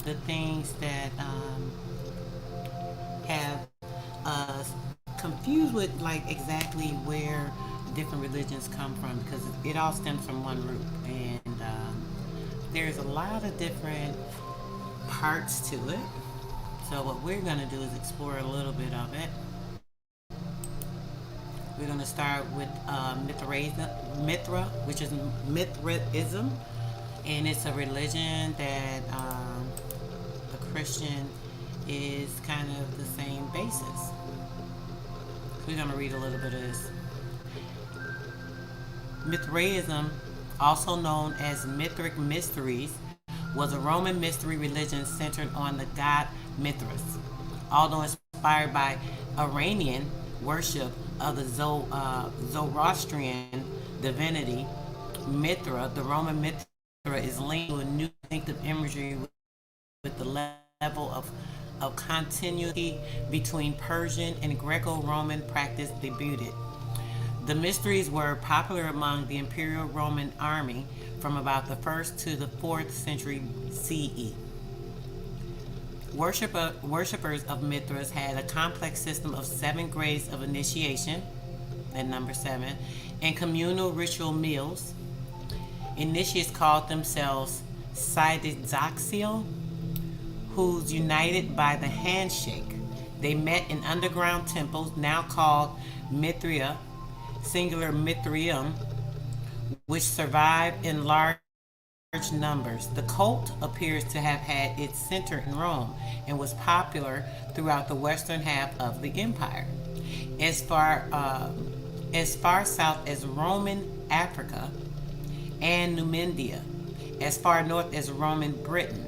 the things that have us confused with like exactly where different religions come from, because it all stems from one root, and there's a lot of different parts to it. So what we're going to do is explore a little bit of it. We're going to start with Mithra, which is Mithraism, and it's a religion that a Christian is kind of the same basis. So we're going to read a little bit of this. Mithraism, also known as Mythric Mysteries, was a Roman mystery religion centered on the god Mithras. Although inspired by Iranian worship of the Zoroastrian divinity Mithra, the Roman Mithra is linked to a new distinctive imagery with the level of continuity between Persian and Greco-Roman practice debuted. The mysteries were popular among the Imperial Roman army from about the 1st to the 4th century CE. Worshippers of Mithras had a complex system of 7 grades of initiation, that number 7, and communal ritual meals. Initiates called themselves Sidizaxiel, who's united by the handshake. They met in underground temples, now called Mithria, singular Mithrium, which survived in large numbers. The cult appears to have had its center in Rome and was popular throughout the western half of the empire. As far south as Roman Africa and Numidia, as far north as Roman Britain,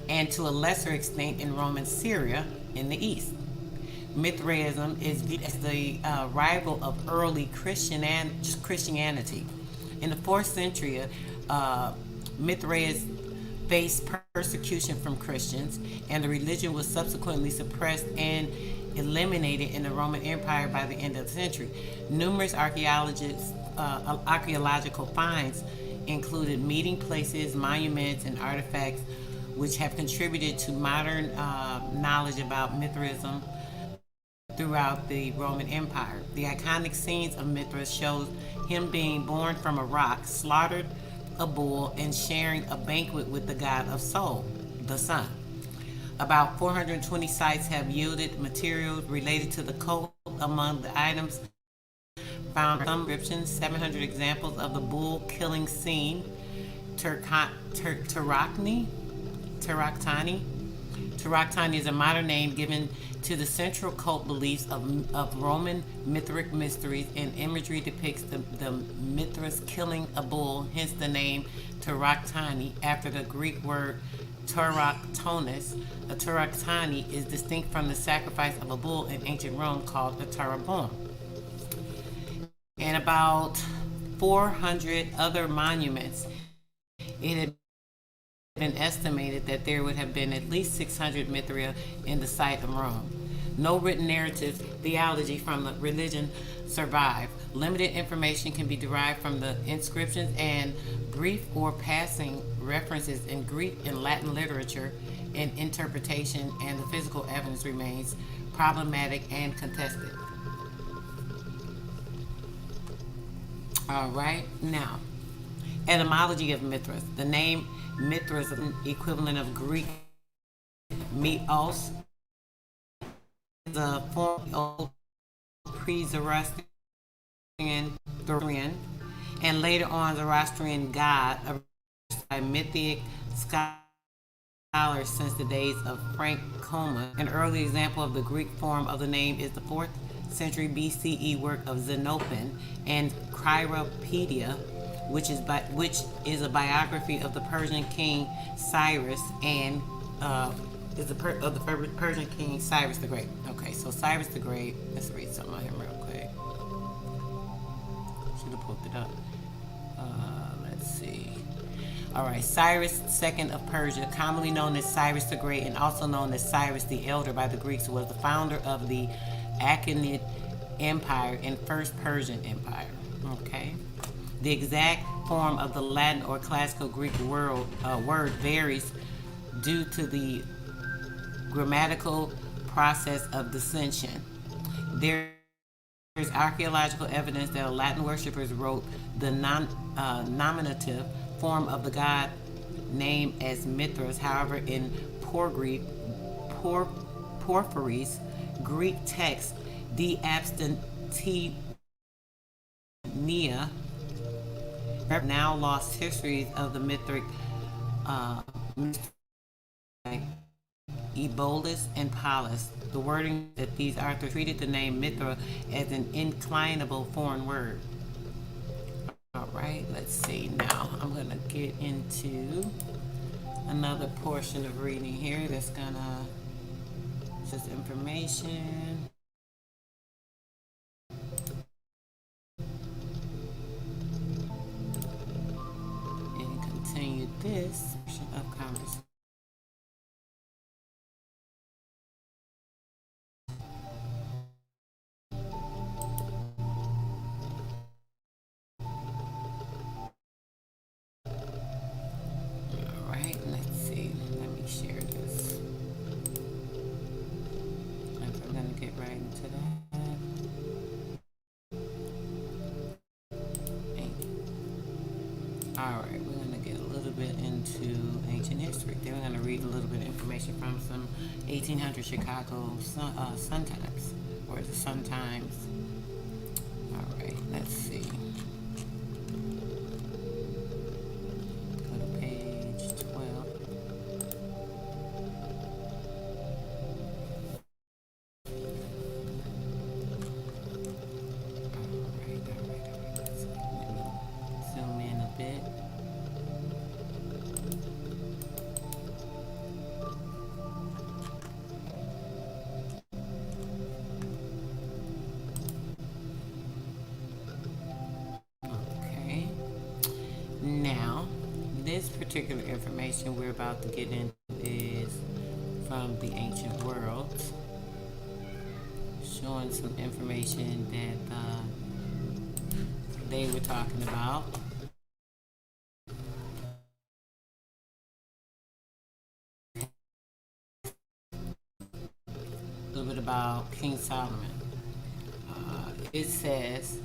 and to a lesser extent in Roman Syria in the east. Mithraism is viewed as the rival of early Christianity. In the 4th century, Mithras faced persecution from Christians, and the religion was subsequently suppressed and eliminated in the Roman Empire by the end of the century. Numerous archaeological finds included meeting places, monuments, and artifacts which have contributed to modern knowledge about Mithraism throughout the Roman Empire. The iconic scenes of Mithras shows him being born from a rock, slaughtered a bull, and sharing a banquet with the god of Sol, the sun. About 420 sites have yielded materials related to the cult. Among the items found some inscriptions, 700 examples of the bull killing scene, Taraktani is a modern name given to the central cult beliefs of Roman Mythric Mysteries, and imagery depicts the Mithras killing a bull, hence the name Taraktani, after the Greek word Taraktonis. A Taraktani is distinct from the sacrifice of a bull in ancient Rome called a Tarabon. And about 400 other monuments. It had been estimated that there would have been at least 600 Mithria in the site of Rome. No written narrative theology from the religion survive. Limited information can be derived from the inscriptions and brief or passing references in Greek and Latin literature and interpretation, and the physical evidence remains problematic and contested. All right, now, etymology of Mithras. The name Mithras, equivalent of Greek Meos, is a form of pre-Zoroastrian and later on Zoroastrian god, a mythic scholars since the days of Frank Coma. An early example of the Greek form of the name is the 4th century BCE work of Xenophon and Cyropedia, which is a biography of the Persian king Cyrus and of the Persian king Cyrus the Great. Okay, so Cyrus the Great. Let's read something on him real quick. Should have pulled it up. Let's see. All right, Cyrus II of Persia, commonly known as Cyrus the Great and also known as Cyrus the Elder by the Greeks, was the founder of the Achaemenid Empire and First Persian Empire. Okay. The exact form of the Latin or classical Greek word varies due to the grammatical process of dissension. There is archaeological evidence that Latin worshippers wrote the nominative form of the god name as Mithras. However, in Porphyry's Greek text, the abstentia now lost histories of the Mythric Ebolus and Pallas. The wording that these authors treated the name Mithra as an inclinable foreign word. All right, let's see. Now I'm going to get into another portion of reading here that's going to just information. And continue this portion of conversation. Alright, we're going to get a little bit into ancient history. Then we're going to read a little bit of information from some 1800 Chicago Sun Times, or the Sun Times. Alright, let's see. Go to page 12. This particular information we're about to get into is from the ancient world, showing some information that they were talking about. A little bit about King Solomon. It says,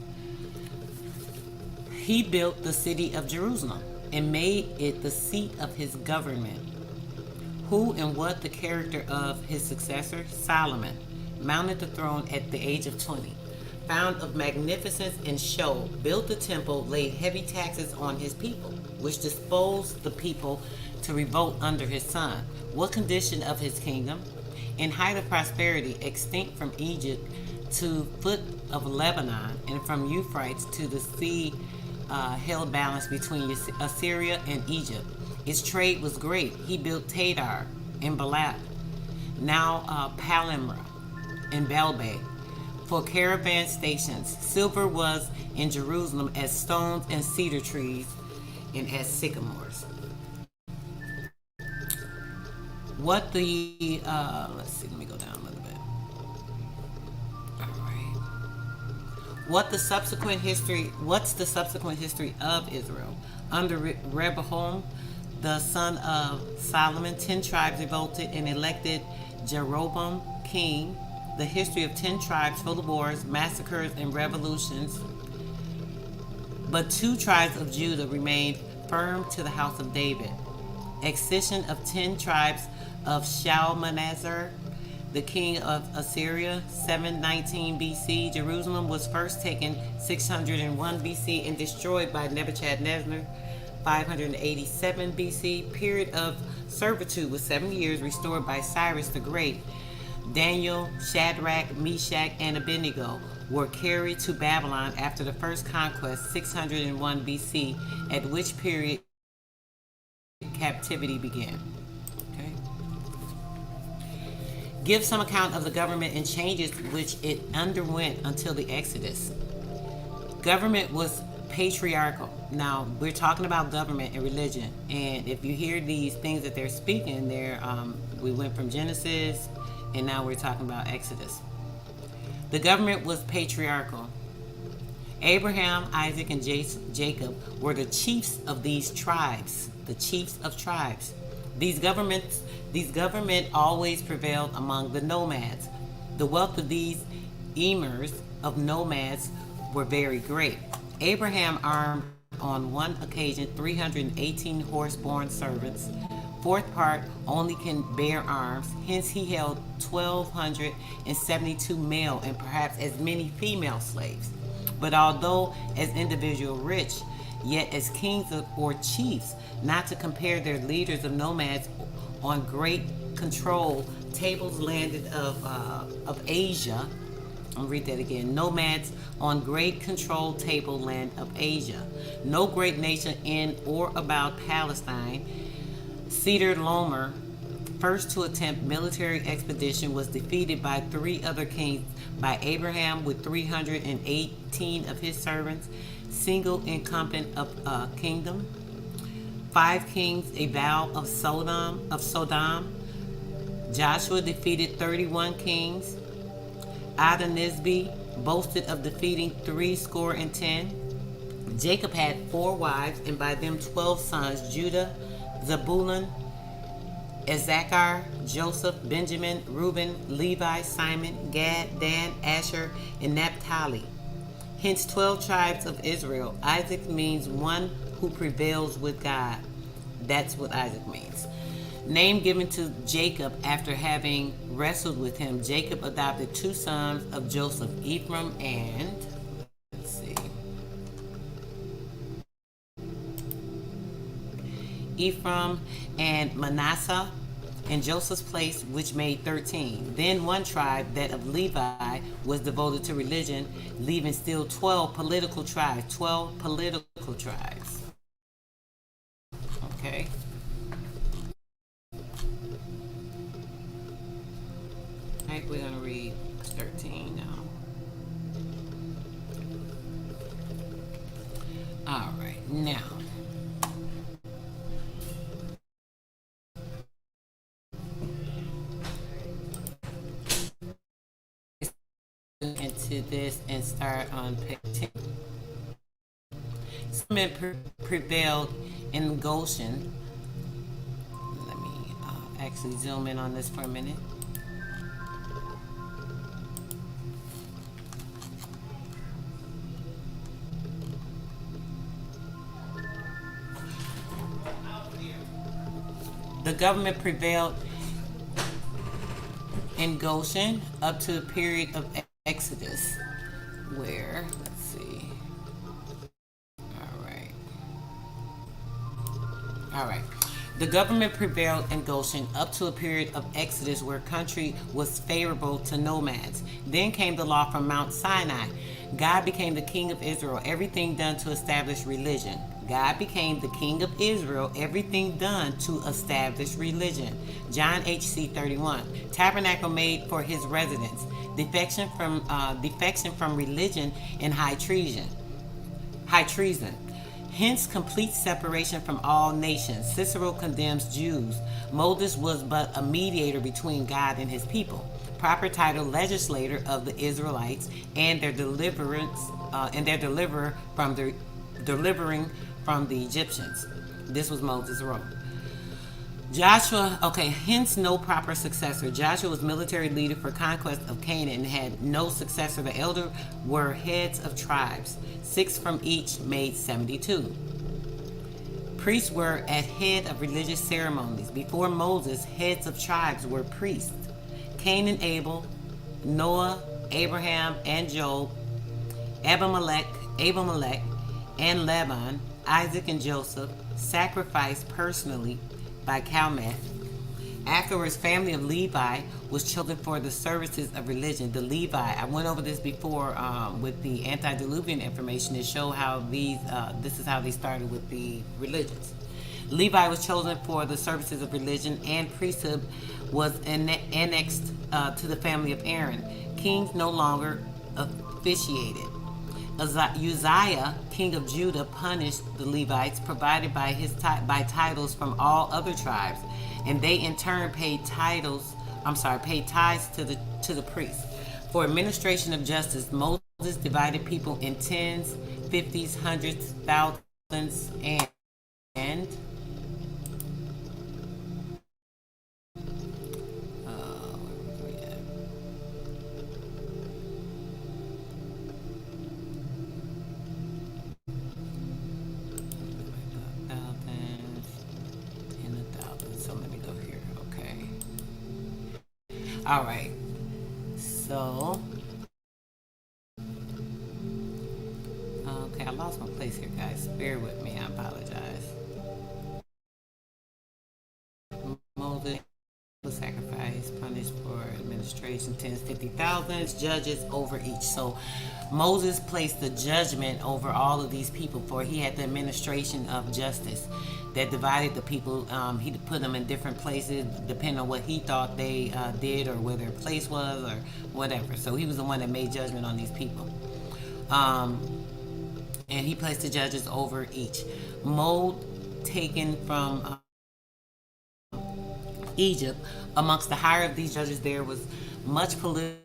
he built the city of Jerusalem and made it the seat of his government. Who and what the character of his successor, Solomon, mounted the throne at the age of 20, found of magnificence and show, built the temple, laid heavy taxes on his people, which disposed the people to revolt under his son. What condition of his kingdom? In height of prosperity, extinct from Egypt to foot of Lebanon, and from Euphrates to the sea, held balance between Assyria and Egypt. Its trade was great. He built Tadar and Balat, now Palimra and Belbay, for caravan stations. Silver was in Jerusalem as stones and cedar trees and as sycamores. What the, let's see, let me go down a little bit. What's the subsequent history of Israel? Under Rehoboam, the son of Solomon, 10 tribes revolted and elected Jeroboam king. The history of 10 tribes full of wars, massacres, and revolutions. But 2 tribes of Judah remained firm to the house of David. Accession of 10 tribes of Shalmaneser, the king of Assyria, 719 BC. Jerusalem was first taken 601 BC and destroyed by Nebuchadnezzar, 587 BC. Period of servitude was 7 years, restored by Cyrus the Great. Daniel, Shadrach, Meshach, and Abednego were carried to Babylon after the first conquest, 601 BC, at which period captivity began. Give some account of the government and changes which it underwent until the Exodus. Government was patriarchal. Now, we're talking about government and religion, and if you hear these things that they're speaking, we went from Genesis, and now we're talking about Exodus. The government was patriarchal. Abraham, Isaac, and Jacob were the chiefs of these tribes, the chiefs of tribes. These government always prevailed among the nomads. The wealth of these emirs of nomads were very great. Abraham armed on one occasion 318 horse-borne servants. Fourth part only can bear arms, hence he held 1,272 male and perhaps as many female slaves. But although as individual rich, yet as kings or chiefs, not to compare their leaders of nomads on great control tables landed of Asia. I'll read that again. Nomads on great control tableland of Asia. No great nation in or about Palestine. Cedar Lomer, first to attempt military expedition, was defeated by 3 other kings, by Abraham with 318 of his servants, single incumbent of kingdom. 5 kings, a vow of Sodom. Joshua defeated 31 kings. Adonizbi boasted of defeating 70. Jacob had 4 wives, and by them 12 sons: Judah, Zebulun, Issachar, Joseph, Benjamin, Reuben, Levi, Simon, Gad, Dan, Asher, and Naphtali. Hence 12 tribes of Israel. Isaac means one who prevails with God. That's what Isaac means. Name given to Jacob after having wrestled with him. Jacob adopted 2 sons of Joseph, Ephraim and, Ephraim and Manasseh in Joseph's place, which made 13. Then one tribe, that of Levi, was devoted to religion, leaving still 12 political tribes. 12 political tribes. Okay. Alright, we're going to read 13 now. Alright, now. Into this and start on page 10. Some men prevailed in Goshen. Let me actually zoom in on this for a minute. The government prevailed in Goshen up to the period of Exodus, where, let's see. All right. The government prevailed in Goshen up to a period of Exodus where country was favorable to nomads. Then came the law from Mount Sinai. God became the king of Israel, everything done to establish religion. God became the king of Israel, everything done to establish religion. John H.C. 31. Tabernacle made for his residence. Defection from religion and high treason. Hence complete separation from all nations. Cicero condemns Jews. Moses was but a mediator between God and his people. Proper title: legislator of the Israelites and their delivering from the Egyptians. This was Moses' role. Joshua, hence no proper successor. Joshua was military leader for conquest of Canaan and had no successor. The elders were heads of tribes. 6 from each made 72. Priests were at head of religious ceremonies. Before Moses, heads of tribes were priests. Cain and Abel, Noah, Abraham and Job, Abimelech, and Laban, Isaac and Joseph, sacrificed personally by Calmeth. Afterwards, family of Levi was chosen for the services of religion. The Levi, I went over this before with the antediluvian information to show how this is how they started with the religions. Levi was chosen for the services of religion, and priesthood was annexed to the family of Aaron. Kings no longer officiated. Uzziah, king of Judah, punished the Levites, provided by titles from all other tribes, and they in turn paid tithes to the priests. For administration of justice, Moses divided people in tens, 50s, hundreds, thousands, and All right. So, okay, I lost my place here, guys. Bear with me. I apologize. Moses sacrifice, punished for administration, tens, 50,000 judges over each. So Moses placed the judgment over all of these people, for he had the administration of justice that divided the people. He put them in different places depending on what he thought they did or where their place was or whatever. So he was the one that made judgment on these people. And he placed the judges over each. Mold taken from Egypt. Amongst the higher of these judges there was much political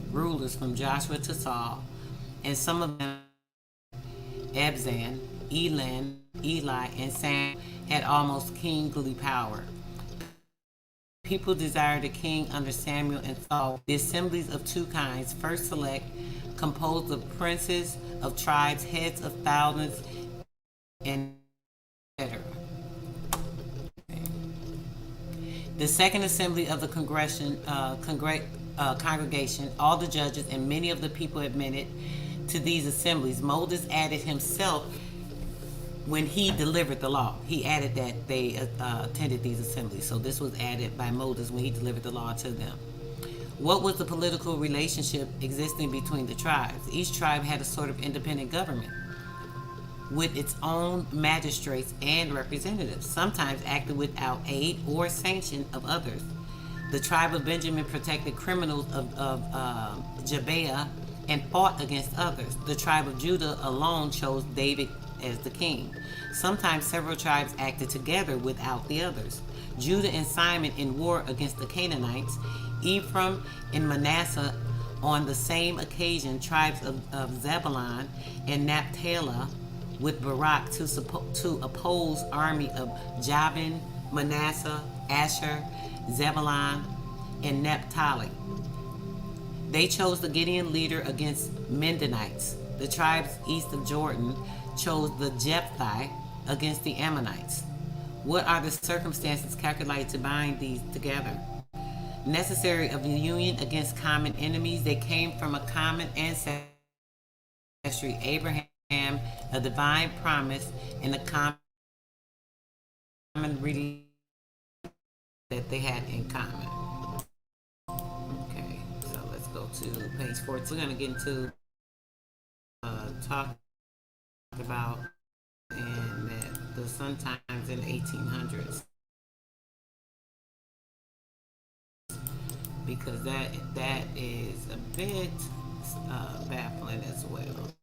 rulers from Joshua to Saul, and some of them, Ebzan, Elan, Eli, and Sam, had almost kingly power. People desired a king under Samuel and Saul. The assemblies of two kinds, first select, composed of princes of tribes, heads of thousands, and etc. The second assembly of the congregation, all the judges and many of the people admitted to these assemblies. Moses added himself when he delivered the law. He added that they attended these assemblies. So this was added by Moses when he delivered the law to them. What was the political relationship existing between the tribes? Each tribe had a sort of independent government with its own magistrates and representatives, sometimes acted without aid or sanction of others. The tribe of Benjamin protected criminals of Gibeah and fought against others. The tribe of Judah alone chose David as the king. Sometimes several tribes acted together without the others. Judah and Simon in war against the Canaanites, Ephraim and Manasseh on the same occasion, tribes of Zebulun and Naphtali with Barak to oppose army of Jabin, Manasseh, Asher, Zebulun, and Naphtali. They chose the Gideon leader against Midianites. The tribes east of Jordan chose the Jephthah against the Ammonites. What are the circumstances calculated to bind these together? Necessary of the union against common enemies. They came from a common ancestry, Abraham, a divine promise, and a common religion that they had in common. Okay, so let's go to page 14. We're going to get into talk about and that the sometimes in the 1800s, because that is a bit baffling as well.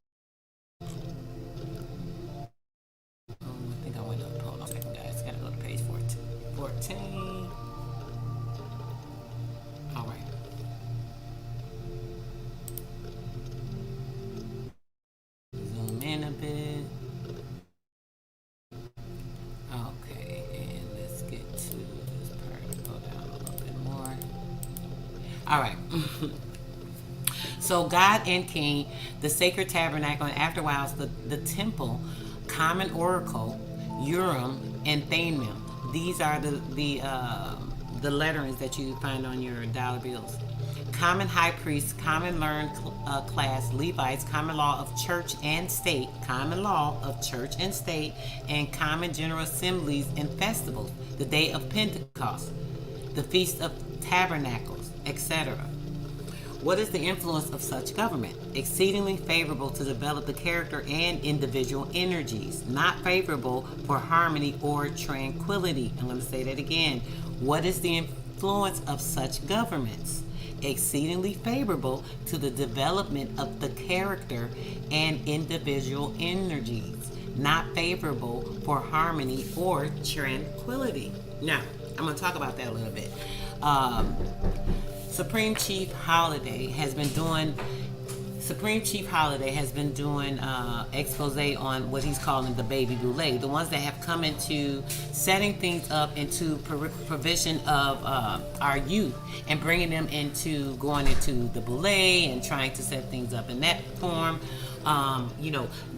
I think I went up. Hold on a second, guys. Gotta go to page 14. All right. Zoom in a bit. Okay, and let's get to this part. Go down a little bit more. All right. So God and King, the sacred tabernacle, and after a while the temple, common oracle, Urim and Thummim. These are the letterings that you find on your dollar bills. Common high priest, common learned class, Levites, common law of church and state, common law of church and state, and common general assemblies and festivals, the day of Pentecost, the feast of tabernacles, etc. What is the influence of such government? Exceedingly favorable to develop the character and individual energies, not favorable for harmony or tranquility. I'm going to say that again. What is the influence of such governments? Exceedingly favorable to the development of the character and individual energies, not favorable for harmony or tranquility. Now, I'm going to talk about that a little bit. Supreme Chief Holiday has been doing expose on what he's calling the baby boule, the ones that have come into setting things up into provision of our youth and bringing them into going into the boule and trying to set things up in that form.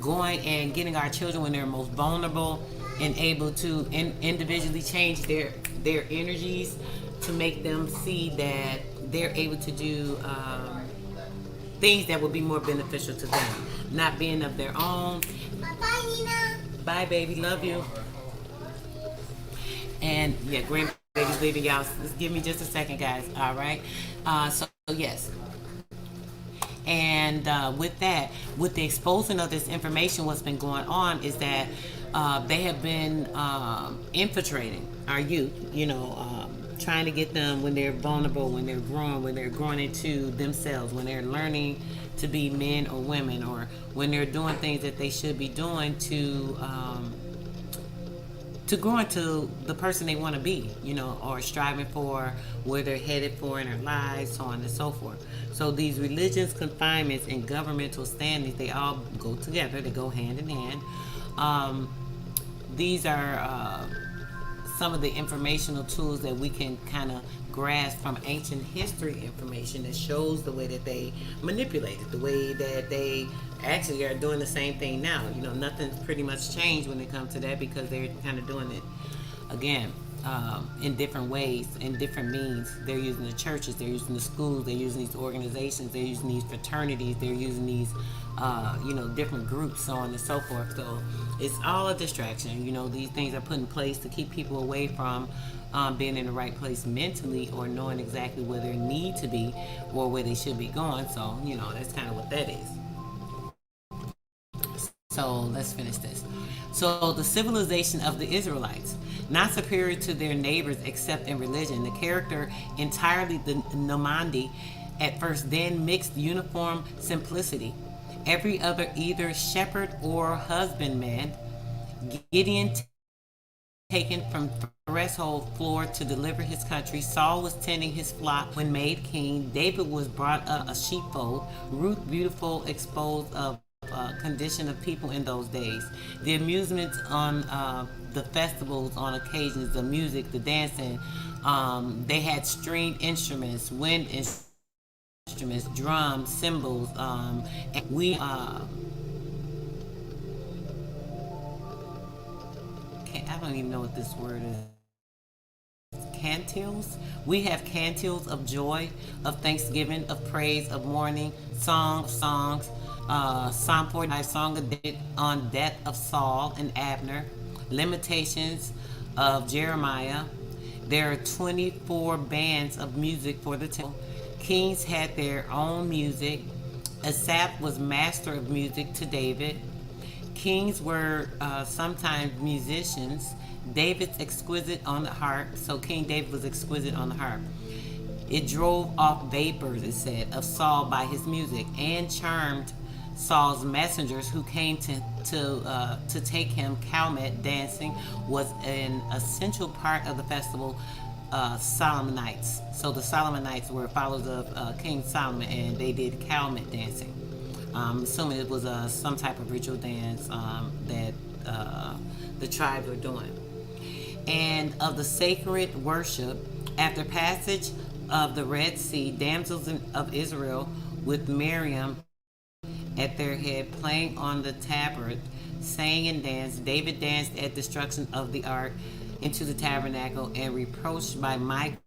Going and getting our children when they're most vulnerable and able to individually change their energies to make them see that they're able to do things that would be more beneficial to them, not being of their own. Bye, Nina. Bye, baby. Love you. And yeah, grandbaby's leaving, y'all. Just give me just a second, guys. All right. So yes. And with that, with the exposing of this information, what's been going on is that they have been infiltrating our youth, trying to get them when they're vulnerable, when they're growing into themselves, when they're learning to be men or women, or when they're doing things that they should be doing to grow into the person they want to be, or striving for where they're headed for in their lives, so on and so forth. So these religions, confinements, and governmental standings, they all go together. They go hand in hand. These are some of the informational tools that we can kind of grasp from ancient history information that shows the way that they manipulated, the way that they actually are doing the same thing now. Nothing's pretty much changed when it comes to that, because they're kind of doing it again in different ways, in different means. They're using the churches, they're using the schools, they're using these organizations, they're using these fraternities, they're using these different groups, so on and so forth. So it's all a distraction. These things are put in place to keep people away from being in the right place mentally, or knowing exactly where they need to be or where they should be going. So that's kind of what that is. So let's finish this. So the civilization of the Israelites, not superior to their neighbors except in religion, the character entirely the nomadi at first, then mixed uniform simplicity. Every other either shepherd or husbandman. Gideon taken from threshold floor to deliver his country. Saul was tending his flock when made king. David was brought up a sheepfold. Ruth beautiful exposed of condition of people in those days. The amusements on the festivals, on occasions, the music, the dancing. They had stringed instruments, wind instruments, drums, cymbals. And we I don't even know what this word is. Cantilles. We have cantilles of joy, of thanksgiving, of praise, of mourning, songs. Psalm 49, song of David on death of Saul and Abner, limitations of Jeremiah. There are 24 bands of music for the temple. Kings had their own music. Asaph was master of music to David. Kings were sometimes musicians. David's exquisite on the harp. So King David was exquisite on the harp. It drove off vapors, it said, of Saul by his music, and charmed Saul's messengers who came to take him. Calumet dancing was an essential part of the festival. Solomonites. So the Solomonites were followers of King Solomon, and they did Calumet dancing. Assuming it was some type of ritual dance that the tribes were doing. And of the sacred worship, after passage of the Red Sea, damsels of Israel with Miriam at their head, playing on the tabret, sang and danced. David danced at destruction of the ark into the tabernacle, and reproached by Michael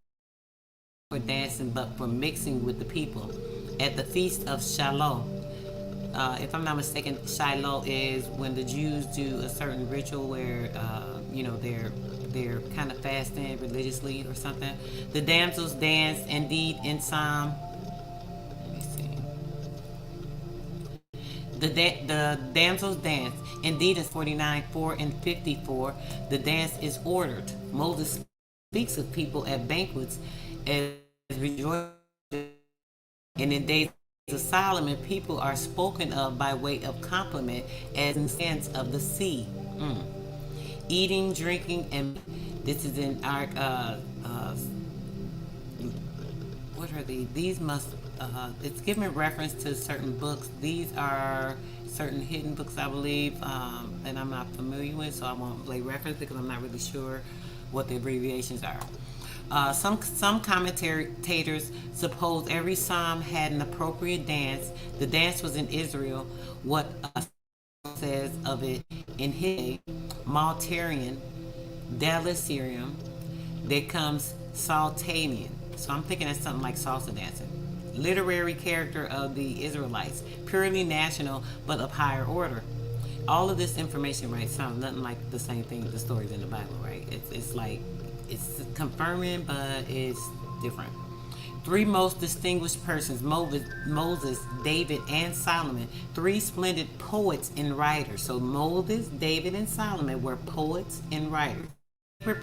for dancing, but for mixing with the people. At the feast of Shiloh, if I'm not mistaken, Shiloh is when the Jews do a certain ritual where they're kind of fasting religiously or something. The damsels danced indeed in Psalm. Let me see. The damsels danced indeed in 49:4 and 54. The dance is ordered. Moses speaks of people at banquets as rejoicing, and in days of Solomon, people are spoken of by way of compliment as in sense of the sea. Eating, drinking, and this is in our what are these? These must it's giving reference to certain books. These are certain hidden books, I believe, that I'm not familiar with, so I won't lay reference because I'm not really sure what the abbreviations are. Some commentators suppose every psalm had an appropriate dance. The dance was in Israel. What says of it in his Maltarian, Delisirium, there comes Saltanian. So I'm thinking that's something like salsa dancing. Literary character of the Israelites, purely national but of higher order. All of this information, right, sounds nothing like the same thing, the stories in the Bible, right? It's like, it's confirming, but it's different. Three most distinguished persons, Moses, David, and Solomon, three splendid poets and writers. So Moses, David, and Solomon were poets and writers.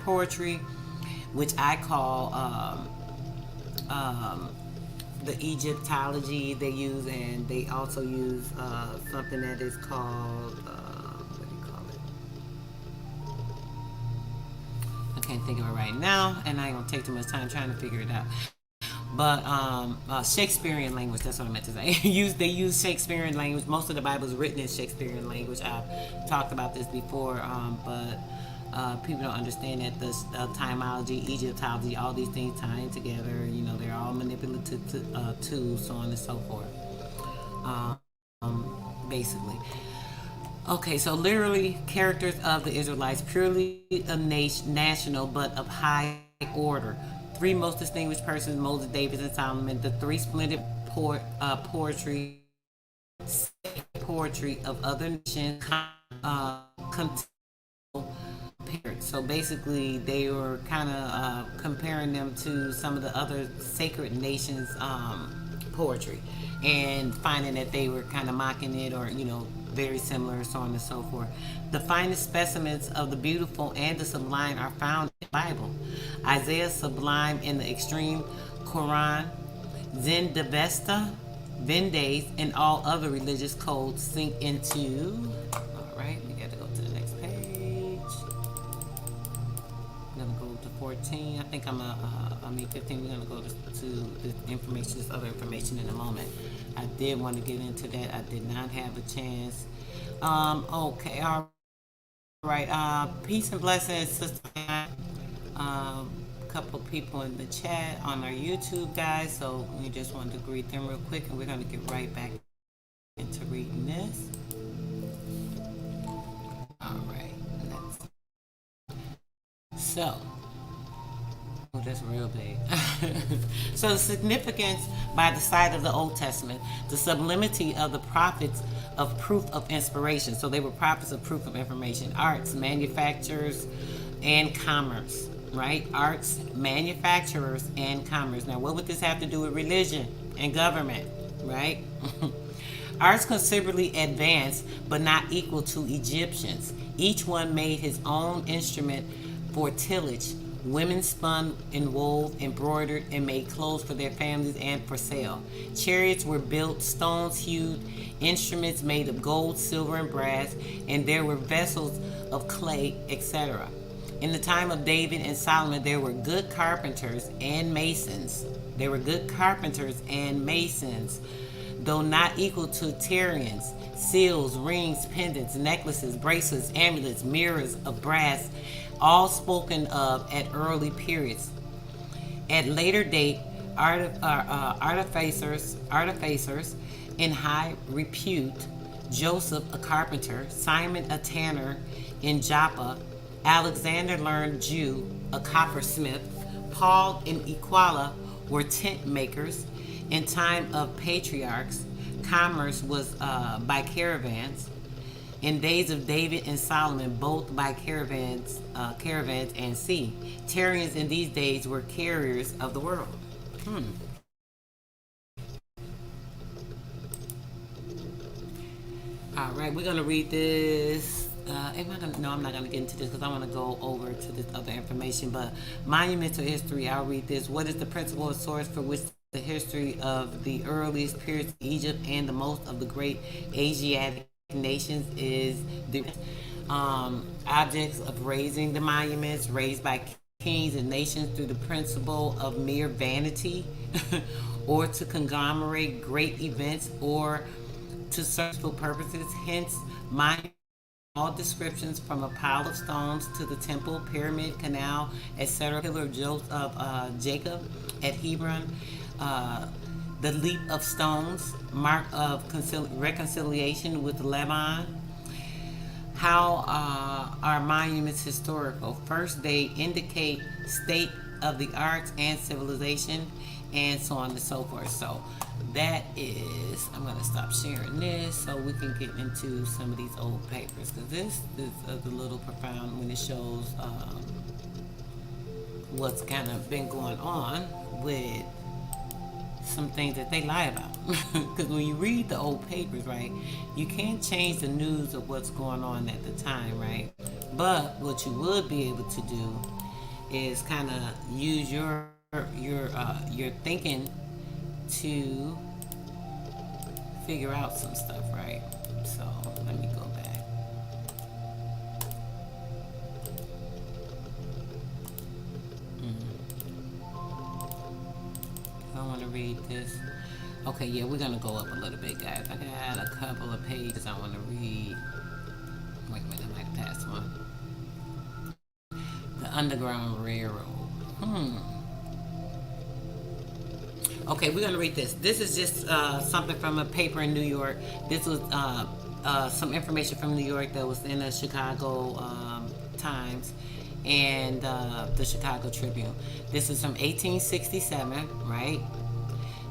Poetry, which I call the Egyptology they use, and they also use something that is called, what do you call it? I can't think of it right now, and I ain't gonna take too much time trying to figure it out. But Shakespearean language, that's what I meant to say. They use Shakespearean language. Most of the Bible is written in Shakespearean language. I've talked about this before, but people don't understand that the etymology, Egyptology, all these things tying together. You know, they're all manipulative tools, so on and so forth. Basically. Okay, so literally characters of the Israelites, purely a national but of high order. Three most distinguished persons, Moses, David, and Solomon. The three splendid poetry of other nations. So basically, they were kind of comparing them to some of the other sacred nations' poetry, and finding that they were kind of mocking it, or very similar, so on and so forth. The finest specimens of the beautiful and the sublime are found in the Bible. Isaiah's sublime in the extreme, Quran, Zendavesta, Vendays, and all other religious codes sink into. All right, we got to go to the next page. I'm gonna go to 14. I think 15. We're gonna go to the information, this other information in a moment. I did want to get into that. I did not have a chance. Okay, all right. Peace and blessings, sister. Couple people in the chat on our YouTube, guys. So we just wanted to greet them real quick, and we're gonna get right back into reading this. All right. So. Oh, that's real big. So the significance by the side of the Old Testament, the sublimity of the prophets of proof of inspiration. So they were prophets of proof of information. Arts, manufacturers, and commerce. Right? Arts, manufacturers, and commerce. Now, what would this have to do with religion and government? Right? Arts considerably advanced, but not equal to Egyptians. Each one made his own instrument for tillage. Women spun and wove, embroidered, and made clothes for their families and for sale. Chariots were built, stones hewed, instruments made of gold, silver, and brass, and there were vessels of clay, etc. In the time of David and Solomon, there were good carpenters and masons. Though not equal to Tyrians. Seals, rings, pendants, necklaces, bracelets, amulets, mirrors of brass, all spoken of at early periods. At later date, artificers in high repute, Joseph a carpenter, Simon a tanner in Joppa, Alexander learned Jew, a coppersmith, Paul and Equala were tent makers. In time of patriarchs, commerce was by caravans. In days of David and Solomon, both by caravans and sea. Tyrians in these days were carriers of the world. All right, we're gonna read this. I'm not gonna get into this because I want to go over to this other information. But monumental history, I'll read this. What is the principal source for which the history of the earliest periods of Egypt and the most of the great Asiatic nations is the objects of raising the monuments raised by kings and nations through the principle of mere vanity or to conglomerate great events or to searchful purposes. Hence, all descriptions from a pile of stones to the temple, pyramid, canal, etc. Pillar of Jacob at Hebron, the leap of stones, mark of reconciliation with Lebanon. How are monuments historical? First, they indicate state of the arts and civilization, and so on and so forth. So that is, I'm going to stop sharing this so we can get into some of these old papers, because this is a little profound when it shows what's kind of been going on with some things that they lie about. Because when you read the old papers, right, you can't change the news of what's going on at the time, right? But what you would be able to do is kind of use your thinking to figure out some stuff, right? So let me go back. I want to read this. Okay, yeah, we're gonna go up a little bit, guys. I got a couple of pages I want to read. Wait a minute, I might have passed one. The Underground Railroad. Okay, we're gonna read this. This is just something from a paper in New York. This was some information from New York that was in the Chicago Times and the Chicago Tribune. This is from 1867, right?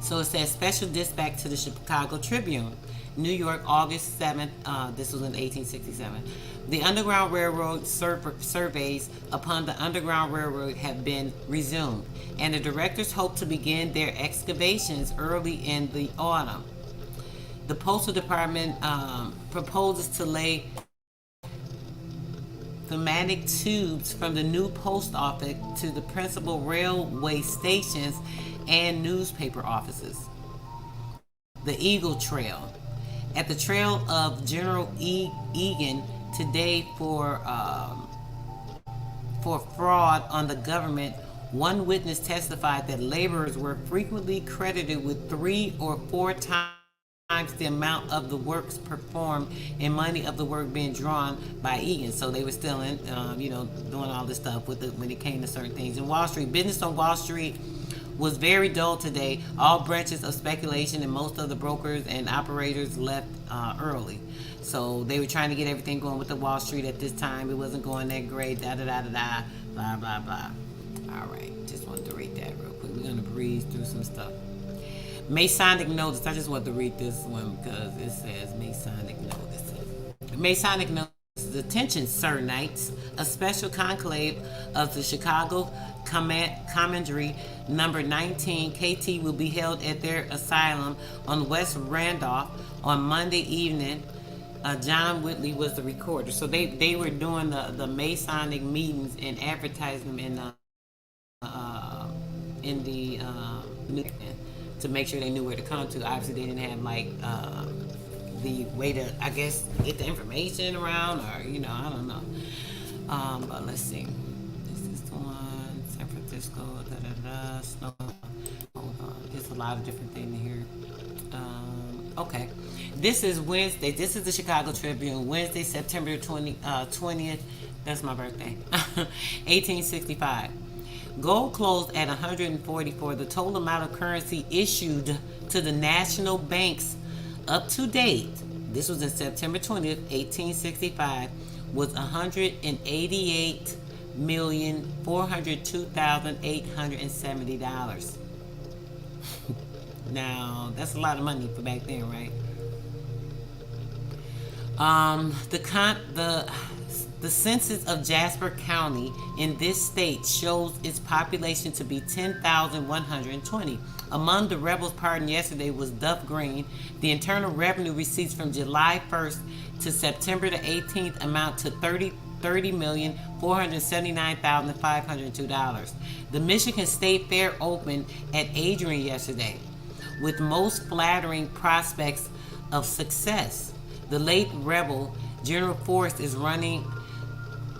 So it says, special dispatch to the Chicago Tribune, New York, August 7th. This was in 1867. The Underground Railroad surveys upon the Underground Railroad have been resumed, and the directors hope to begin their excavations early in the autumn. The Postal Department proposes to lay pneumatic tubes from the new post office to the principal railway stations and newspaper offices. The Eagle Trail. At the trail of General Egan today for fraud on the government, one witness testified that laborers were frequently credited with 3 or 4 times the amount of the works performed and money of the work being drawn by Egan. So they were stealing, doing all this stuff when it came to certain things. In Wall Street, business on Wall Street was very dull today. All branches of speculation and most of the brokers and operators left early. So they were trying to get everything going with the Wall Street at this time. It wasn't going that great, blah, blah, blah. All right, just wanted to read that real quick. We're going to breeze through some stuff. Masonic notice. I just want to read this one because it says Masonic notice. Masonic notice. Attention, Sir Knights. A special conclave of the Chicago Commandery number 19 KT will be held at their asylum on West Randolph on Monday evening. John Whitley was the recorder. So they were doing the Masonic meetings and advertising them in the to make sure they knew where to come to. Obviously, they didn't have like the way to, I guess, get the information around, or I don't know. But let's see. This is the one. San Francisco. Snow. Hold on. There's a lot of different things here. Okay. This is Wednesday. This is the Chicago Tribune. Wednesday, September 20th. That's my birthday. 1865. Gold closed at 144. The total amount of currency issued to the national banks up to date, this was in September 20th, 1865, was $188,402,870. Now, that's a lot of money for back then, right? The census of Jasper County in this state shows its population to be 10,120. Among the rebels pardoned yesterday was Duff Green. The internal revenue receipts from July 1st to September the 18th amount to $30,479,502. The Michigan State Fair opened at Adrian yesterday, with most flattering prospects of success. The late rebel General Forrest is running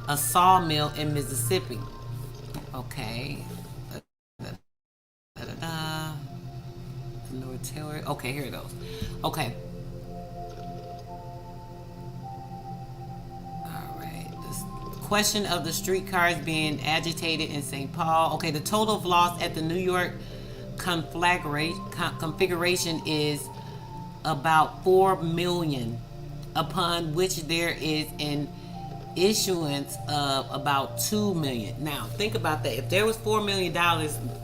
a sawmill in Mississippi. Okay. Okay, here it goes. Okay. All right. This question of the streetcars being agitated in St. Paul. Okay, the total of loss at the New York configuration is about 4 million, upon which there is an issuance of about 2 million. Now think about that. If there was $4 million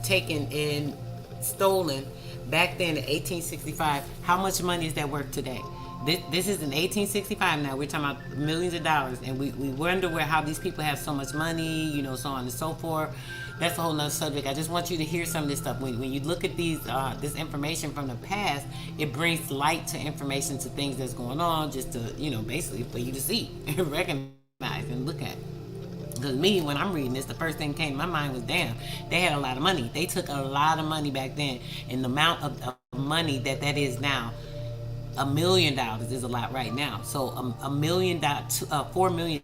taken and stolen back then in 1865, how much money is that worth today? This is in 1865 now. We're talking about millions of dollars, and we wonder how these people have so much money, so on and so forth. That's a whole nother subject. I just want you to hear some of this stuff. When you look at this information from the past, it brings light to information, to things that's going on, just to, basically for you to see and recognize and look at. Because me, when I'm reading this, the first thing that came to my mind was, damn, they had a lot of money. They took a lot of money back then, and the amount of money that is now, $1 million is a lot right now. So $4 million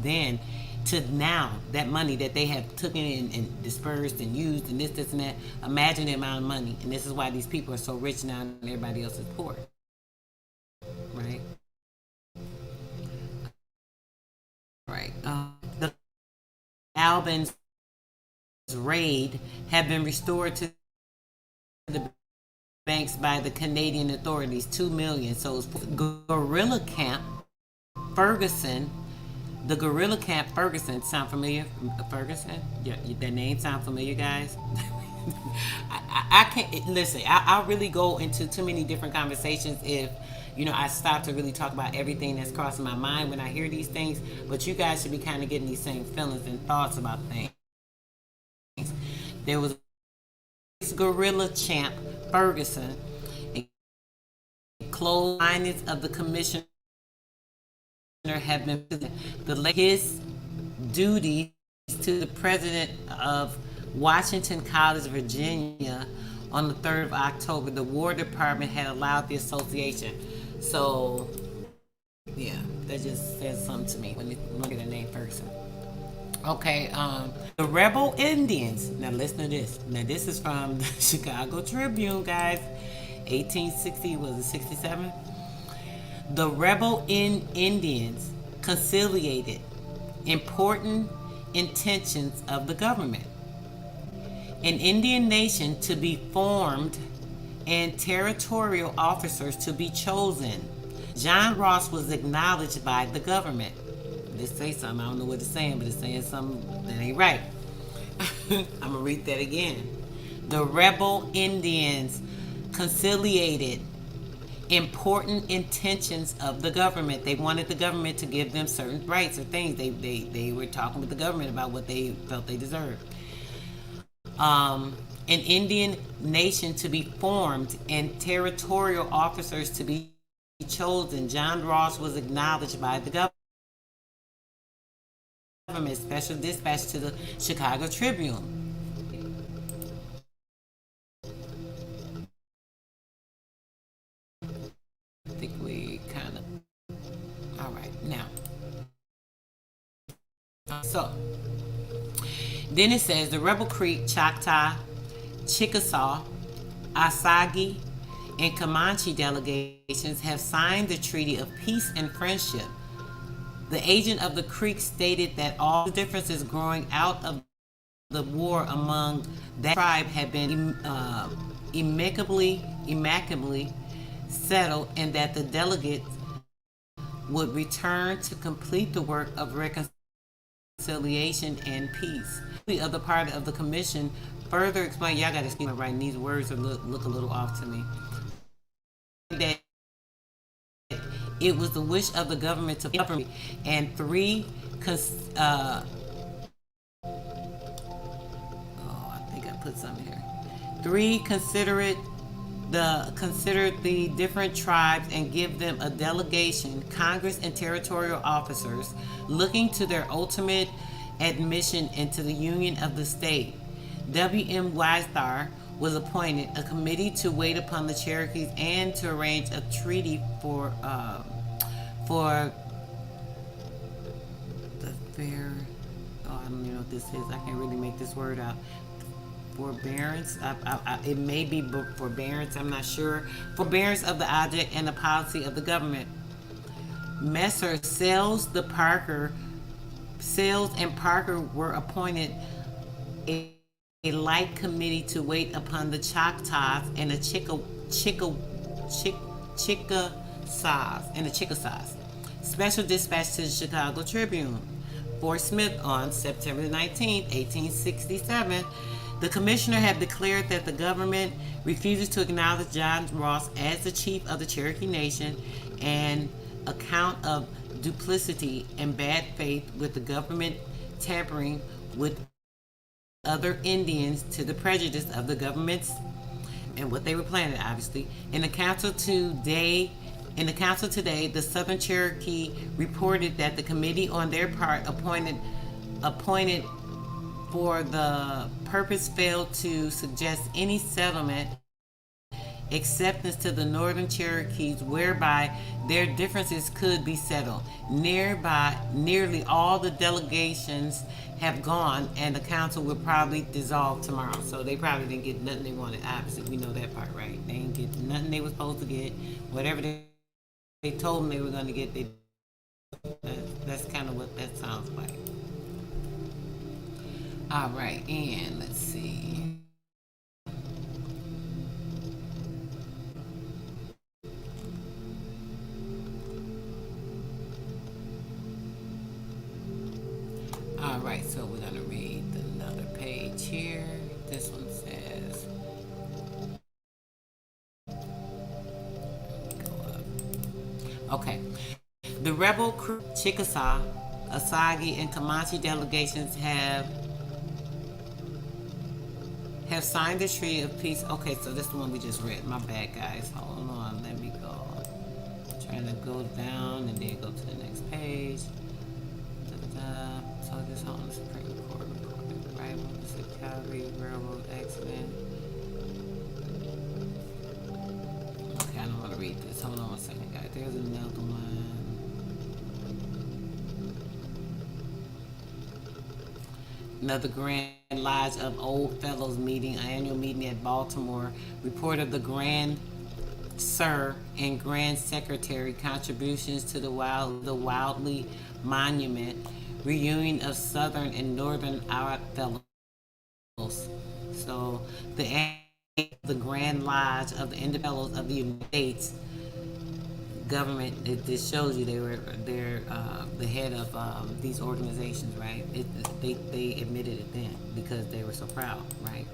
then to now, that money that they have taken and dispersed and used and this and that. Imagine the amount of money, and this is why these people are so rich now and everybody else is poor, right? Right. The Albans raid have been restored to the banks by the Canadian authorities. 2 million. So it's Guerrilla Camp Ferguson. The Guerrilla Camp Ferguson. Sound familiar? Ferguson? Yeah, that name sound familiar, guys? I can't listen. I'll really go into too many different conversations if I stop to really talk about everything that's crossing my mind when I hear these things. But you guys should be kind of getting these same feelings and thoughts about things. There was Guerrilla Champ Ferguson, closed minds of the commissioner have been his duties to the president of Washington College, Virginia, on the 3rd of October. The War Department had allowed the association. So, yeah, that just says something to me when you look at the name Ferguson. Okay, the Rebel Indians. Now listen to this. Now this is from the Chicago Tribune, guys. 1860, was it 67? The Rebel Indians conciliated important intentions of the government. An Indian nation to be formed and territorial officers to be chosen. John Ross was acknowledged by the government. This say something, I don't know what it's saying, but it's saying something that ain't right. I'm going to read that again. The Rebel Indians conciliated important intentions of the government. They wanted the government to give them certain rights or things. They were talking with the government about what they felt they deserved. An Indian nation to be formed and territorial officers to be chosen. John Ross was acknowledged by the government. Special dispatch to the Chicago Tribune. I think we kind of... All right, now. So, then it says the Rebel Creek, Choctaw, Chickasaw, Osage, and Comanche delegations have signed the Treaty of Peace and Friendship. The agent of the Creek stated that all the differences growing out of the war among that tribe had been immaculately settled, and that the delegates would return to complete the work of reconciliation and peace. The other part of the commission further explained, y'all got to excuse me writing, these words look a little off to me, that it was the wish of the government to govern, and I think I put something here. 3, considered the different tribes and give them a delegation, Congress and territorial officers, looking to their ultimate admission into the union of the state. W.M. Wistar was appointed a committee to wait upon the Cherokees and to arrange a treaty for the fair. Oh, I don't even know what this is. I can't really make this word out. Forbearance. It may be forbearance. I'm not sure. Forbearance of the object and the policy of the government. Messrs. Sells and Parker were appointed a like committee to wait upon the Choctaws and the Chickasaws. Special dispatch to the Chicago Tribune. Fort Smith on September 19, 1867. The commissioner had declared that the government refuses to acknowledge John Ross as the chief of the Cherokee Nation, an account of duplicity and bad faith with the government tampering with other Indians to the prejudice of the governments and what they were planning, obviously. In the council today, the Southern Cherokee reported that the committee on their part appointed for the purpose failed to suggest any settlement acceptance to the Northern Cherokees whereby their differences could be settled. Nearly all the delegations have gone, and the council will probably dissolve tomorrow. So they probably didn't get nothing they wanted. Obviously, we know that part, right? They didn't get nothing they were supposed to get. Whatever they told them they were going to get, that's kind of what that sounds like. All right, and let's see. All right, so we're going to read another page here. This one says, go up. Okay. The rebel Chickasaw, Osage, and Comanche delegations have signed the Treaty of Peace. Okay, so this is the one we just read. My bad, guys. Hold on, let me go. I'm trying to go down and then go to the next page. So this on the Supreme Court reported the right of the Calgary Railroad accident. Okay, I don't want to read this. Hold on one second, guys. There's another one. Another Grand Lodge of Old Fellows meeting, an annual meeting at Baltimore. Report of the Grand Sir and Grand Secretary contributions to the Wildly Monument. Reunion of Southern and Northern Odd Fellows. So the Grand Lodge of the Independent Fellows of the United States government. This shows you they're the head of these organizations, right? They admitted it then because they were so proud, right?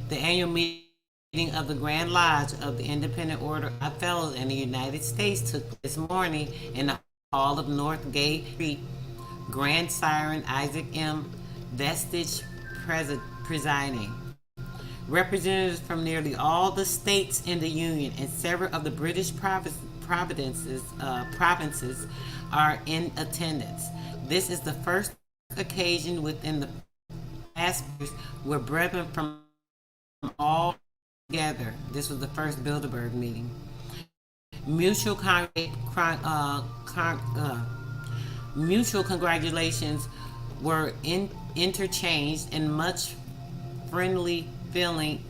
The annual meeting of the Grand Lodge of the Independent Order of Fellows in the United States took this morning in the Hall of North Gay Street. Grand Siren Isaac M. Vestige presiding. Representatives from nearly all the states in the Union and several of the British provinces are in attendance. This is the first occasion within the past years where brethren from all together. This was the first Bilderberg meeting. Mutual congratulations were interchanged and much friendly feeling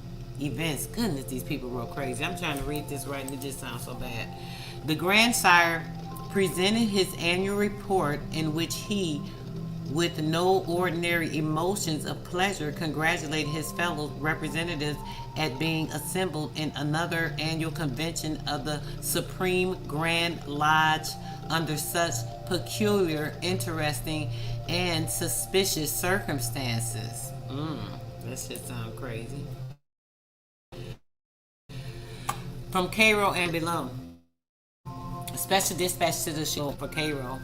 events. Goodness, these people were crazy. I'm trying to read this right and it just sounds so bad. The Grandsire presented his annual report in which he, with no ordinary emotions of pleasure, congratulated his fellow representatives at being assembled in another annual convention of the Supreme Grand Lodge under such peculiar, interesting, and suspicious circumstances. That shit sounds crazy. From Cairo and below. A special dispatch to the show for Cairo.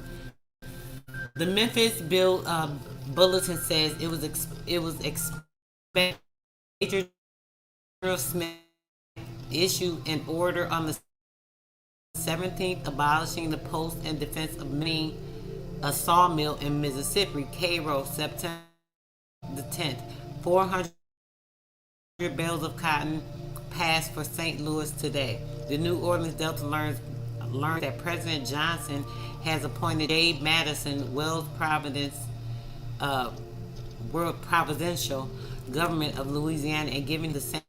The Memphis Bulletin says it was expected Major General Smith issued an order on the 17th abolishing the post in defense of Maine, a sawmill in Mississippi. Cairo, September the 10th. 400 bales of cotton passed for St. Louis today. The New Orleans Delta learned that President Johnson has appointed J. Madison, World Providential Government of Louisiana, and giving the same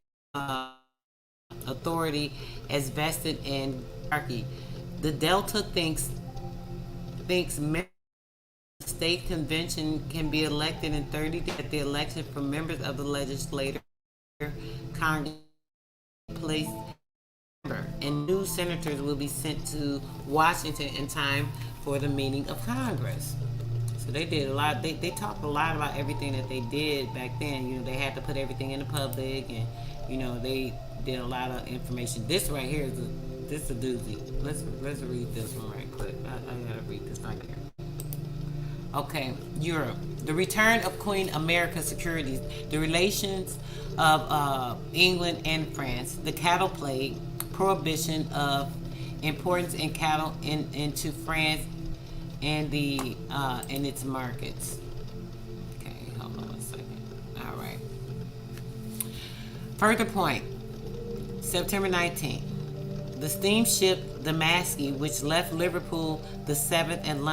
authority as vested in Kentucky. The Delta thinks state convention can be elected in 30 days at the election for members of the legislature, Congress, place, and new senators will be sent to Washington in time for the meeting of Congress. So they did a lot. They talked a lot about everything that they did back then. You know, they had to put everything in the public, and you know they did a lot of information. This right here is a doozy. Let's read this one right quick. I gotta read this right here. Okay, Europe. The return of Queen America's securities, the relations of England and France, the cattle plague, prohibition of importance in cattle into France and its markets. Okay, hold on a second. All right. Further point. September 19th. The steamship the Maskey, which left Liverpool the 7th and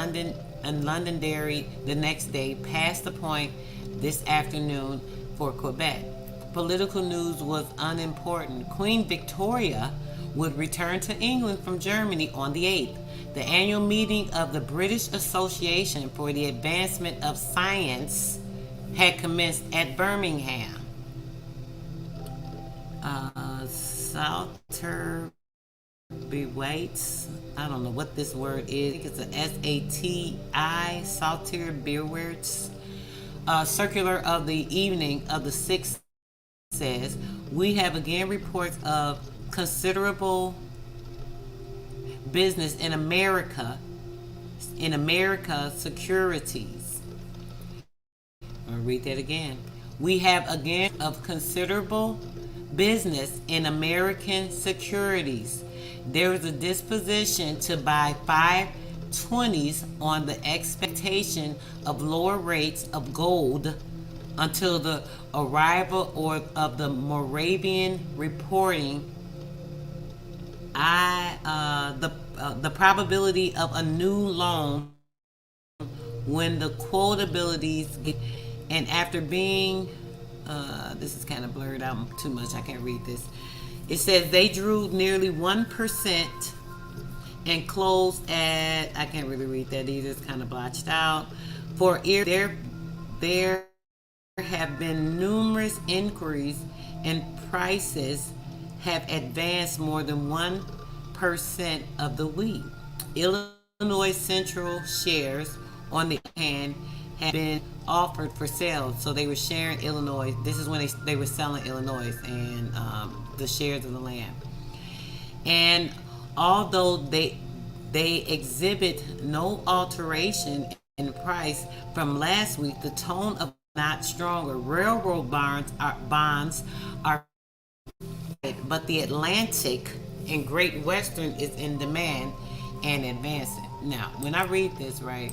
Londonderry the next day, passed the point this afternoon for Quebec. Political news was unimportant. Queen Victoria would return to England from Germany on the 8th. The annual meeting of the British Association for the Advancement of Science had commenced at Birmingham. Salter Bewaits. I don't know what this word is. I think it's an SATI. Salter Bewaits. Circular of the evening of the 6th says, we have again reports of considerable business in America securities. I'm going to read that again. We have again of considerable business in American securities. There is a disposition to buy 5/20s on the expectation of lower rates of gold until the arrival of the Moravian reporting. The probability of a new loan when the quotabilities get, and after being this is kind of blurred out too much, I can't read this. It says they drew nearly 1% and closed at, I can't really read that either, it's kind of blotched out. For there have been numerous inquiries and prices have advanced more than 1% of the wheat. Illinois Central shares, on the other hand, have been offered for sale. So they were sharing Illinois. This is when they were selling Illinois and the shares of the land. And although they exhibit no alteration in price from last week, the tone of not stronger. Railroad bonds are, but the Atlantic and Great Western is in demand and advancing. Now, when I read this, right,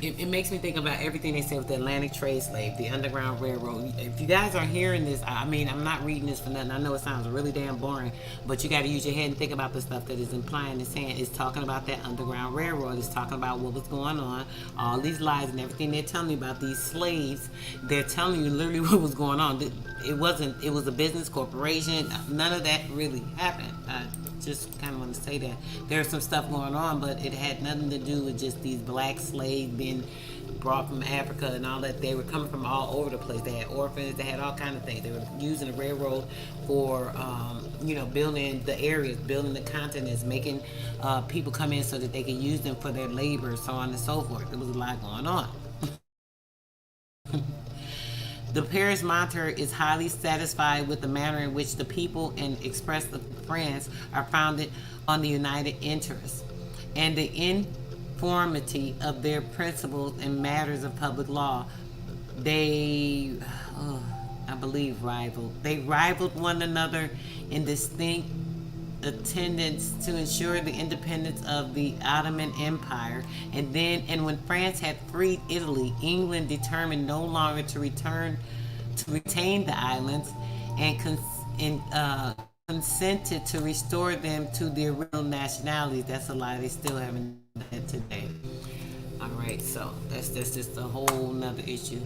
it makes me think about everything they said with the Atlantic trade slave, the Underground Railroad. If you guys are hearing this, I mean, I'm not reading this for nothing. I know it sounds really damn boring, but you got to use your head and think about the stuff that is implying and saying. It's talking about that Underground Railroad. It's talking about what was going on, all these lies and everything they're telling you about these slaves. They're telling you literally what was going on. It was a business corporation. None of that really happened. I just kind of want to say that there's some stuff going on, but it had nothing to do with just these black slaves being brought from Africa and all that. They were coming from all over the place. They had orphans, they had all kinds of things. They were using the railroad for building the areas, building the continents, making people come in so that they could use them for their labor, so on and so forth. There was a lot going on. The Paris Monteur is highly satisfied with the manner in which the people and Express of France are founded on the united interests and the informity of their principles in matters of public law. They, I believe, rivaled one another in distinct attendance to ensure the independence of the Ottoman Empire, and when France had freed Italy, England determined no longer to retain the islands and consented to restore them to their original nationalities. That's a lie. They still haven't done that today. All right, so that's just a whole nother issue.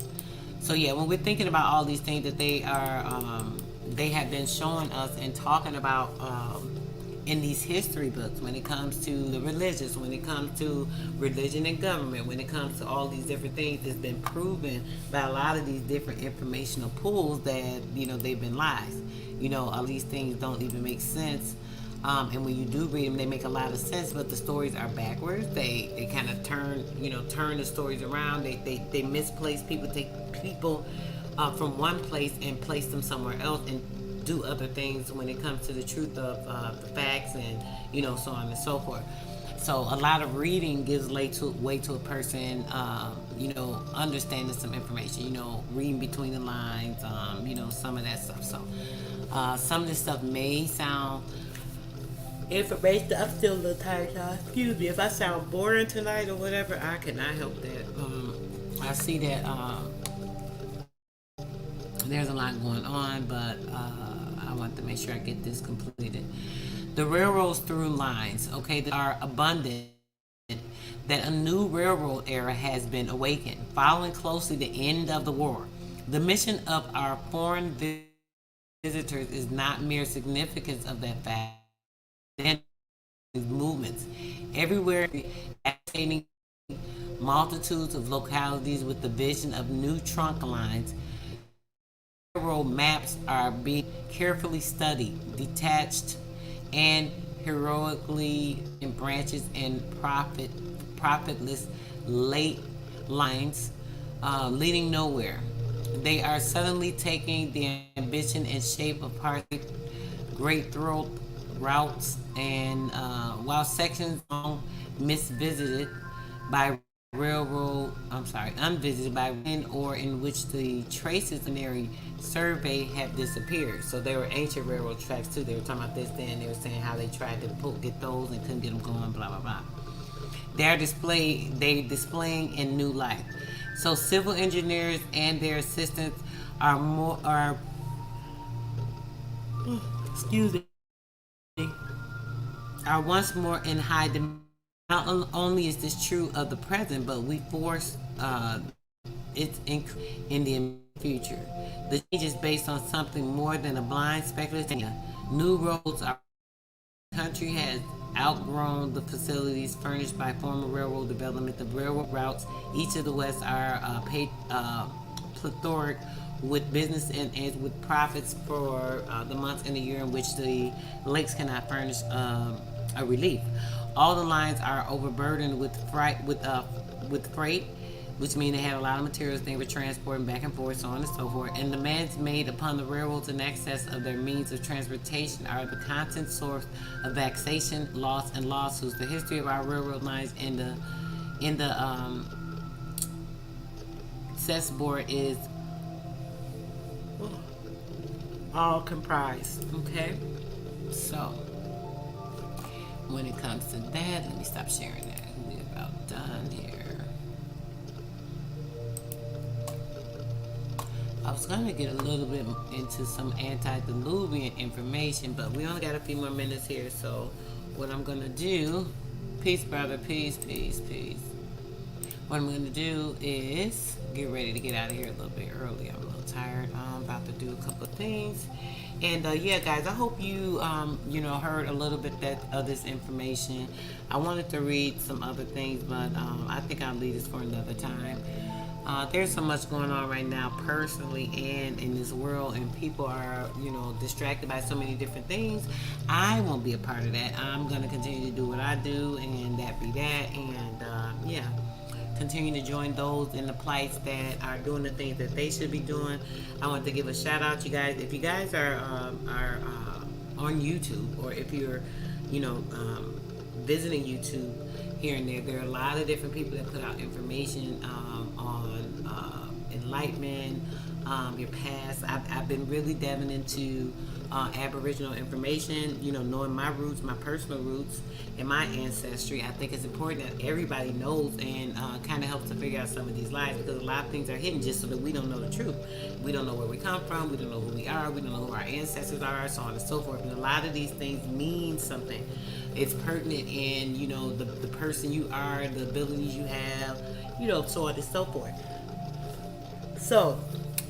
So yeah, when we're thinking about all these things that they have been showing us and talking about in these history books, when it comes to the religious, when it comes to religion and government, when it comes to all these different things, it's been proven by a lot of these different informational pools that they've been lies. All these things don't even make sense And when you do read them, they make a lot of sense, but the stories are backwards. They kind of turn the stories around. They misplace people, take people from one place and place them somewhere else, and do other things when it comes to the truth of the facts, and so on and so forth. So a lot of reading gives way to a person, understanding some information, reading between the lines, some of that stuff. So some of this stuff may sound information. I'm still a little tired, y'all. Excuse me. If I sound boring tonight or whatever, I cannot help that. I see that there's a lot going on, but I want to make sure I get this completed. The railroads through lines, okay, that are abundant, that a new railroad era has been awakened, following closely the end of the war. The mission of our foreign visitors is not mere significance of that fact. Movements everywhere, agitating multitudes of localities with the vision of new trunk lines. Railroad maps are being carefully studied, detached, and heroically in branches and profitless late lines leading nowhere. They are suddenly taking the ambition and shape of great throat routes, and while sections long unvisited by or in which the traces in their survey have disappeared. So there were ancient railroad tracks too. They were talking about this then. They were saying how they tried to get those and couldn't get them going. Blah blah blah. They're displaying in new life. So civil engineers and their assistants are excuse me, are once more in high demand. Not only is this true of the present, but we force its in the future. The change is based on something more than a blind speculation. New roads are. The country has outgrown the facilities furnished by former railroad development. The railroad routes each of the West are plethoric with business and with profits for the months and the year in which the lakes cannot furnish a relief. All the lines are overburdened with freight, which means they had a lot of materials they were transporting back and forth, so on and so forth. And demands made upon the railroads in excess of their means of transportation are the constant source of vexation, loss, and lawsuits. The history of our railroad lines in the cessboard is all comprised. Okay, so when it comes to that, let me stop sharing that. We're about done here. I was going to get a little bit into some antediluvian information, but we only got a few more minutes here. So what I'm going to do, peace, brother, peace, peace, peace. What I'm going to do is get ready to get out of here a little bit early. I'm a little tired. I'm about to do a couple of things. And yeah, guys, I hope you, heard a little bit of this information. I wanted to read some other things, but I think I'll leave this for another time. There's so much going on right now personally and in this world, and people are, distracted by so many different things. I won't be a part of that. I'm going to continue to do what I do, and that be that. And yeah, continue to join those in the plights that are doing the things that they should be doing. I want to give a shout out to you guys. If you guys are on YouTube, or if you're, visiting YouTube here and there are a lot of different people that put out information on enlightenment, your past. I've been really delving into Aboriginal information, knowing my roots, my personal roots, and my ancestry. I think it's important that everybody knows, and kind of helps to figure out some of these lies, because a lot of things are hidden just so that we don't know the truth. We don't know where we come from, we don't know who we are, we don't know who our ancestors are, so on and so forth. And a lot of these things mean something. It's pertinent in, the person you are, the abilities you have, so on and so forth. So,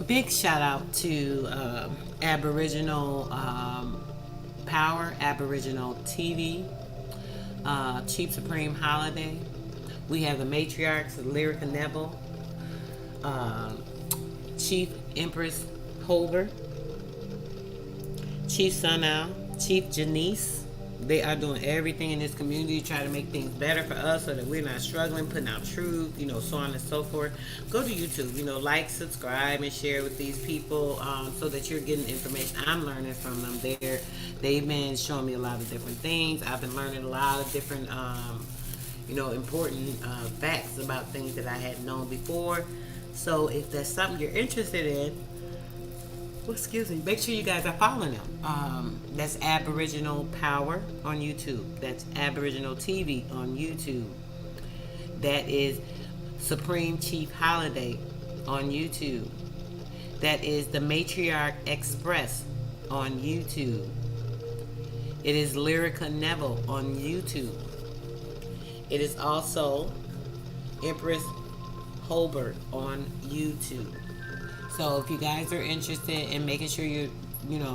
big shout out to Aboriginal Power, Aboriginal TV, Chief Supreme Holiday. We have the matriarchs, Lyrica Neville, Chief Empress Holger, Chief Sunal, Chief Janice, They are doing everything in this community to try to make things better for us so that we're not struggling, putting out truth, so on and so forth. Go to YouTube, like, subscribe, and share with these people, so that you're getting information. I'm learning from them. They've been showing me a lot of different things. I've been learning a lot of different, important facts about things that I hadn't known before. So if that's something you're interested in, well, excuse me, make sure you guys are following them. That's Aboriginal Power on YouTube. That's Aboriginal TV on YouTube. That is Supreme Chief Holiday on YouTube. That is the Matriarch Express on YouTube. It is Lyrica Neville on YouTube. It is also Empress Holbert on YouTube. So if you guys are interested in making sure you're,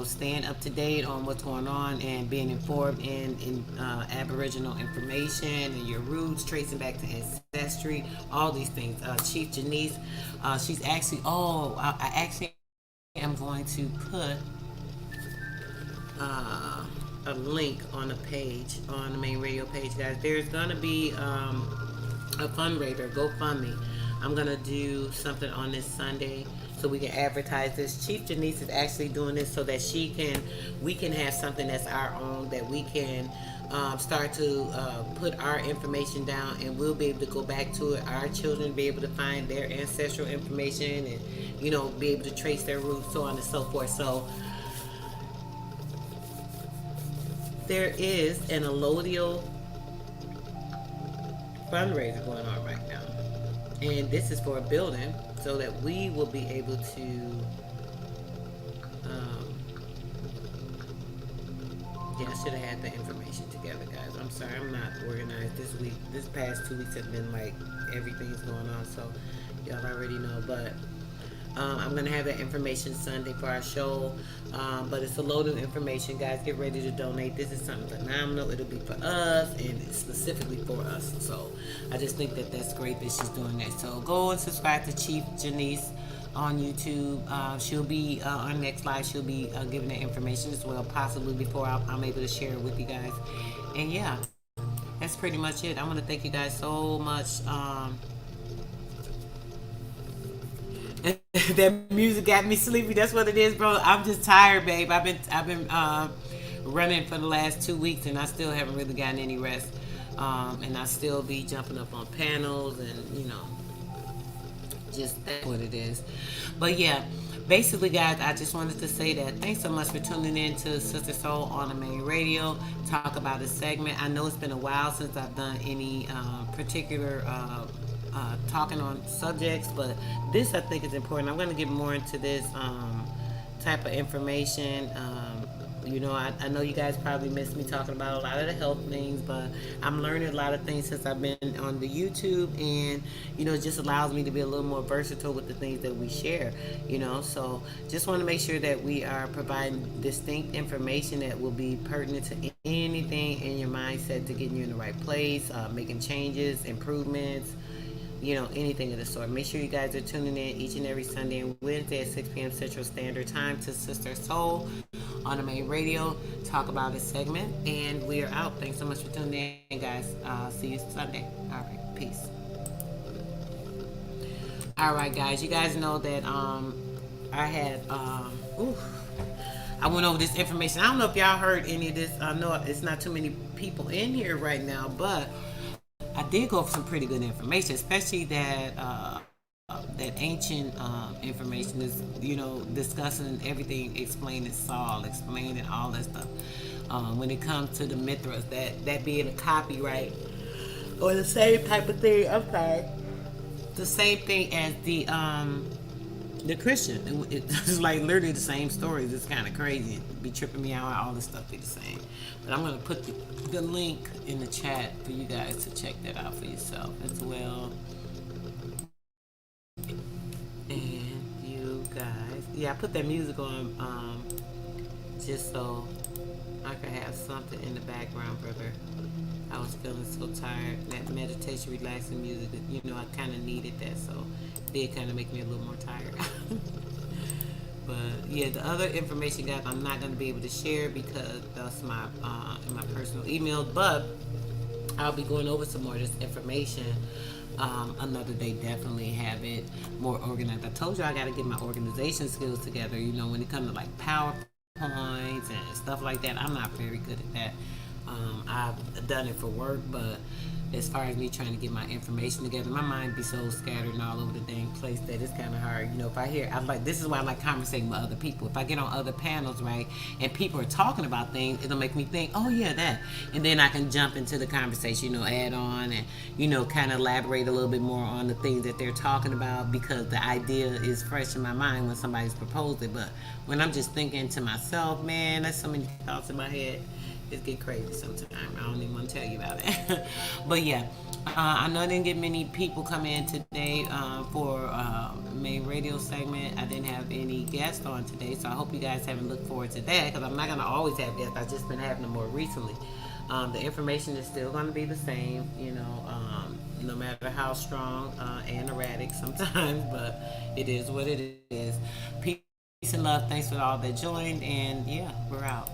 staying up to date on what's going on and being informed in Aboriginal information and your roots, tracing back to ancestry, all these things. Chief Janice, she's actually, I actually am going to put a link on the page, on the main radio page, guys. There's going to be a fundraiser, GoFundMe. I'm going to do something on this Sunday so we can advertise this. Chief Janice is actually doing this so that we can have something that's our own, that we can start to put our information down, and we'll be able to go back to it. Our children be able to find their ancestral information and, be able to trace their roots, so on and so forth. So there is an allodial fundraiser going on right now. And this is for a building so that we will be able to I should have had the information together, guys. I'm sorry, I'm not organized this week. This past 2 weeks have been like everything's going on, so y'all already know. But I'm going to have that information Sunday for our show. But it's a load of information, guys. Get ready to donate. This is something phenomenal. It'll be for us and specifically for us. So I just think that that's great that she's doing that. So go and subscribe to Chief Janice on YouTube. She'll be on next live. She'll be giving that information as well, possibly before I'm able to share it with you guys. And yeah, that's pretty much it. I want to thank you guys so much. That music got me sleepy. That's what it is, bro. I'm just tired, babe. I've been running for the last 2 weeks, and I still haven't really gotten any rest. And I still be jumping up on panels, and just that's what it is. But yeah, basically, guys, I just wanted to say that thanks so much for tuning in to Sister Soul on the main radio. Talk about a segment. I know it's been a while since I've done any particular talking on subjects, but this I think is important. I'm going to get more into this type of information. I know you guys probably missed me talking about a lot of the health things, but I'm learning a lot of things since I've been on the YouTube, and it just allows me to be a little more versatile with the things that we share. So just want to make sure that we are providing distinct information that will be pertinent to anything in your mindset to getting you in the right place, making changes, improvements, anything of the sort. Make sure you guys are tuning in each and every Sunday and Wednesday at 6 p.m. Central Standard Time to Sister Soul on the main radio. Talk about this segment, and we are out. Thanks so much for tuning in, guys. See you Sunday. All right, peace. All right, guys. You guys know that I had I went over this information. I don't know if y'all heard any of this. I know it's not too many people in here right now, but I did go over some pretty good information, especially that ancient information is, discussing everything, explaining Saul, explaining all that stuff. When it comes to the Mithras, that being a copyright or the same type of thing. I'm sorry, the same thing as the Christian. It's like literally the same stories. It's kind of crazy. It'd be tripping me out. All this stuff be the same. But I'm gonna put the link in the chat for you guys to check that out for yourself as well. And you guys, I put that music on just so I could have something in the background, brother. I was feeling so tired. That meditation, relaxing music, I kind of needed that, so it did kind of make me a little more tired. But yeah, the other information, guys, I'm not going to be able to share because that's my in my personal email. But I'll be going over some more of this information another day. Definitely have it more organized. I told you I got to get my organization skills together. You know, when it comes to like PowerPoints and stuff like that, I'm not very good at that. I've done it for work, but as far as me trying to get my information together, my mind be so scattered and all over the dang place that it's kind of hard. You know, if I hear, I like, this is why I like conversating with other people. If I get on other panels, right, and people are talking about things, it'll make me think, oh yeah, that, and then I can jump into the conversation, you know, add on and, you know, kind of elaborate a little bit more on the things that they're talking about because the idea is fresh in my mind when somebody's proposed it. But when I'm just thinking to myself, man, there's so many thoughts in my head. It get crazy sometimes. I don't even want to tell you about it. But yeah, I know I didn't get many people come in today for main radio segment. I didn't have any guests on today, so I hope you guys haven't looked forward to that because I'm not going to always have guests. I've just been having them more recently. The information is still going to be the same, you know, no matter how strong and erratic sometimes, but it is what it is. Peace and love. Thanks for all that joined, and yeah, we're out.